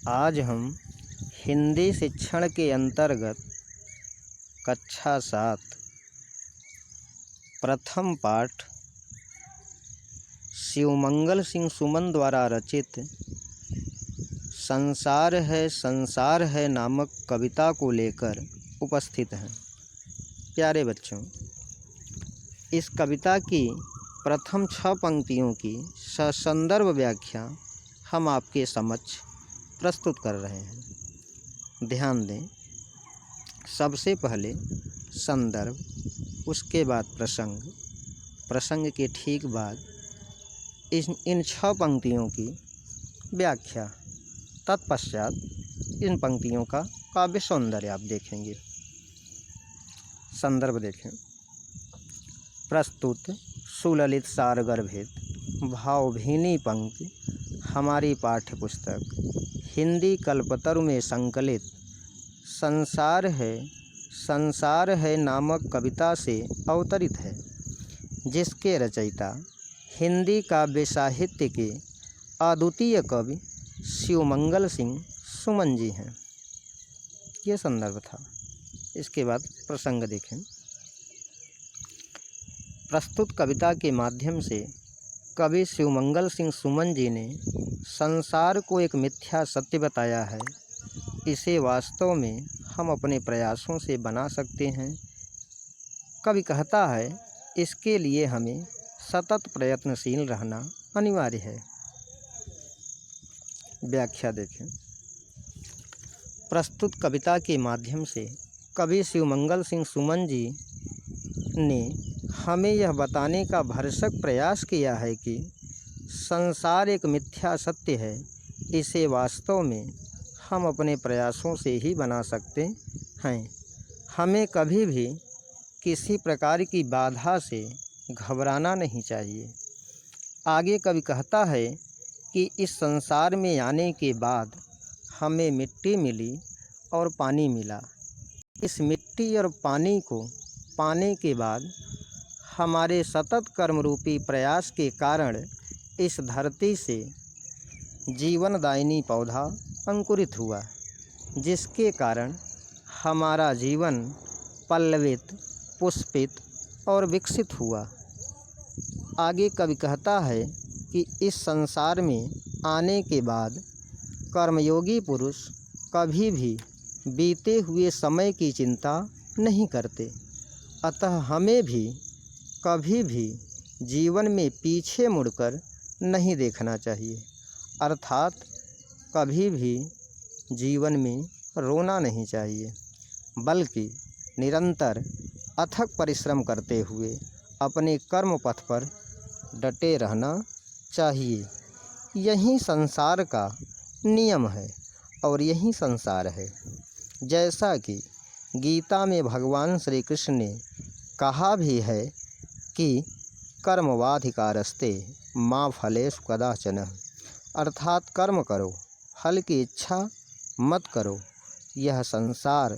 आज हम हिंदी शिक्षण के अंतर्गत कक्षा 7 प्रथम पाठ शिवमंगल सिंह सुमन द्वारा रचित संसार है नामक कविता को लेकर उपस्थित हैं। प्यारे बच्चों, इस कविता की प्रथम 6 पंक्तियों की ससंदर्भ व्याख्या हम आपके समक्ष प्रस्तुत कर रहे हैं। ध्यान दें, सबसे पहले संदर्भ, उसके बाद प्रसंग के ठीक बाद इन 6 पंक्तियों की व्याख्या, तत्पश्चात इन पंक्तियों का काव्य सौंदर्य आप देखेंगे। संदर्भ देखें। प्रस्तुत सुललित सारगर्भित भावभीनी पंक्ति हमारी पाठ्य पुस्तक हिंदी कल्पतरु में संकलित संसार है नामक कविता से अवतरित है, जिसके रचयिता हिंदी काव्य साहित्य के अद्वितीय कवि शिवमंगल सिंह सुमन जी हैं। ये संदर्भ था। इसके बाद प्रसंग देखें। प्रस्तुत कविता के माध्यम से कवि शिवमंगल सिंह सुमन जी ने संसार को एक मिथ्या सत्य बताया है। इसे वास्तव में हम अपने प्रयासों से बना सकते हैं। कवि कहता है, इसके लिए हमें सतत प्रयत्नशील रहना अनिवार्य है। व्याख्या देखें। प्रस्तुत कविता के माध्यम से कवि शिवमंगल सिंह सुमन जी ने हमें यह बताने का भरसक प्रयास किया है कि संसार एक मिथ्या सत्य है। इसे वास्तव में हम अपने प्रयासों से ही बना सकते हैं। हमें कभी भी किसी प्रकार की बाधा से घबराना नहीं चाहिए। आगे कवि कहता है कि इस संसार में आने के बाद हमें मिट्टी मिली और पानी मिला। इस मिट्टी और पानी को पाने के बाद हमारे सतत कर्म रूपी प्रयास के कारण इस धरती से जीवनदायिनी पौधा अंकुरित हुआ, जिसके कारण हमारा जीवन पल्लवित, पुष्पित और विकसित हुआ। आगे कवि कहता है कि इस संसार में आने के बाद कर्मयोगी पुरुष कभी भी बीते हुए समय की चिंता नहीं करते। अतः हमें भी कभी भी जीवन में पीछे मुड़कर नहीं देखना चाहिए, अर्थात कभी भी जीवन में रोना नहीं चाहिए, बल्कि निरंतर अथक परिश्रम करते हुए अपने कर्म पथ पर डटे रहना चाहिए। यही संसार का नियम है और यही संसार है। जैसा कि गीता में भगवान श्री कृष्ण ने कहा भी है कि कर्मवाधिकारस्ते माँ फलेषु कदाचन, अर्थात कर्म करो, फल की इच्छा मत करो। यह संसार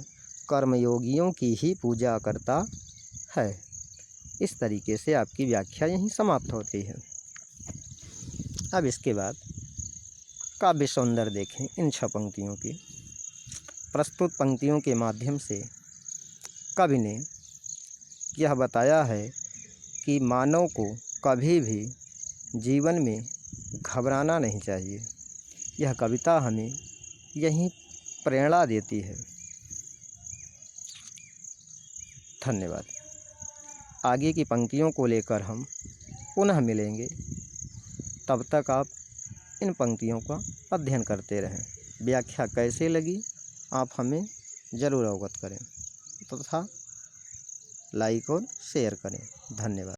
कर्मयोगियों की ही पूजा करता है। इस तरीके से आपकी व्याख्या यहीं समाप्त होती है। अब इसके बाद काव्य सौंदर्य देखें इन 6 पंक्तियों की। प्रस्तुत पंक्तियों के माध्यम से कवि ने यह बताया है कि मानव को कभी भी जीवन में घबराना नहीं चाहिए। यह कविता हमें यही प्रेरणा देती है। धन्यवाद। आगे की पंक्तियों को लेकर हम पुनः मिलेंगे। तब तक आप इन पंक्तियों का अध्ययन करते रहें। व्याख्या कैसे लगी आप हमें ज़रूर अवगत करें तथा लाइक और शेयर करें। धन्यवाद।